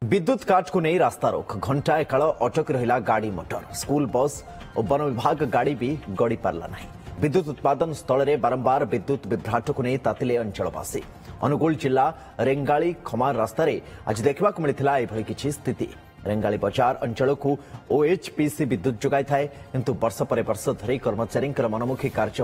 विद्युत काट को नहीं रास्ता रोक घंटाए काल अटक रहा गाड़ी मोटर स्कूल बस और वन विभाग गाड़ी भी गड़ी पारला नहीं। विद्युत उत्पादन स्थल में बारंबार विद्युत विभ्राट को नहीं तातिले अंचलवासी। अनुगुल जिला रेंगाली खमार रास्तार आज देखा मिलता यह किसी स्थिति। रेंगाली बजार अंचल को ओएचपीसी विद्युत जोगाई थाए किंतु वर्ष पर वर्ष धरी कर्मचारी मनमुखी कार्य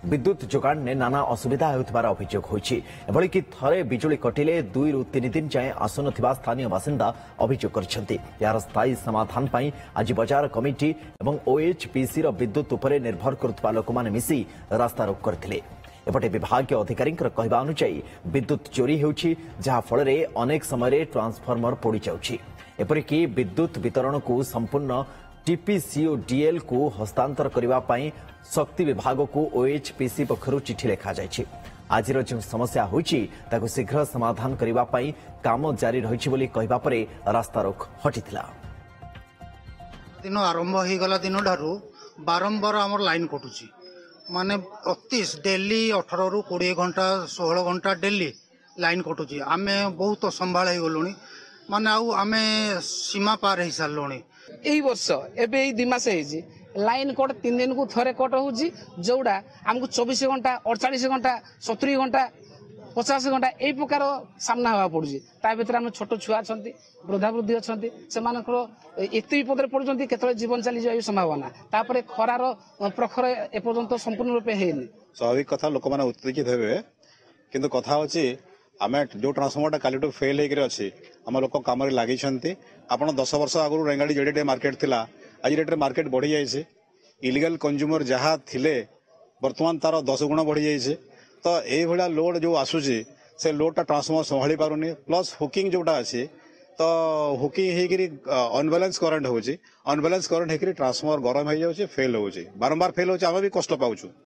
विद्युत जोगाण ने नाना असुविधा होतिबार अभियोग होइछि। एभली कि थरे बिजुली कटिले 2 ରୁ 3 दिन जाए आसुनथिबा स्थानीय बासिंदा अभियोग करछन्ति। यार स्थायी समाधान पई आज बजार कमिटी एवं ओएचपीसी रो विद्युत उपरे निर्भर करुवा लोक माने मिसी रास्ता रोक करथिले। एपटे विभाग अधिकारी कहवा अनुसार विद्युत चोरी होउछि जहा फल अनेक समय ट्रांसफॉर्मर पोड़ी जाउछि। एपरिक विद्युत वितरण को संपूर्ण टीपीसीओडीएल को हस्तांतर करने शक्ति विभाग को ओएचपीसी पक्षर चिठी लिखा जायछि। आज जो समस्या होइछि ताकु शीघ्र समाधान करने काम जारी रहिछि बोली कहबा परे रास्ता रोक हटिथिला। दिन आरंभ हो गला दिन ठारू बारंबार आमर लाइन कटुछि माने अति डेली 18 ରୁ 20 घंटा 16 घंटा डेली लाइन कटुछि। आमे बहुत संभाळ हे गलुनी माने आउ आमे सीमा पार हो सारे। यही वर्ष एवं 2 मास लाइन कट 3 दिन को थरे कट हो जोड़ा आमको 24 घंटा 48 घंटा 70 घंटा 50 घंटा यही प्रकार सामना हवा पड़ुछि। ता भीतर आम छोट छुआ अच्छी वृद्धा वृद्धि अच्छा से एत विपद पड़ुं केत जीवन चली जाए संभावना तापर खरार प्रखर एपर्यंत संपूर्ण रूपे है स्वाभाविक कथा लोक मैंने उत्तेजित हे कि कथा होची आमे जो ट्रांसफॉर्मर काली फेल होकर अच्छी आम लोक कम लगी आप 10 वर्ष आगु रेंगाड़ी जेडे मार्केट थिला आज रेट मार्केट बढ़ी जाइए। इलीगल कंज्यूमर जहाँ थिले बर्तमान तार 10 गुण बढ़ी जाइए। तो ये लोड जो आसूची से लोडटा ट्रांसफॉर्मर संभाली पारुनी प्लस हुकिंग जोटा अच्छी तो हुकिंग अनबालांस करंट होची अनबालांस करंट होकर ट्रांसफॉर्मर गरम हो जाए फेल होची बारंबार फेल होची आम भी कष्ट पाऊँ।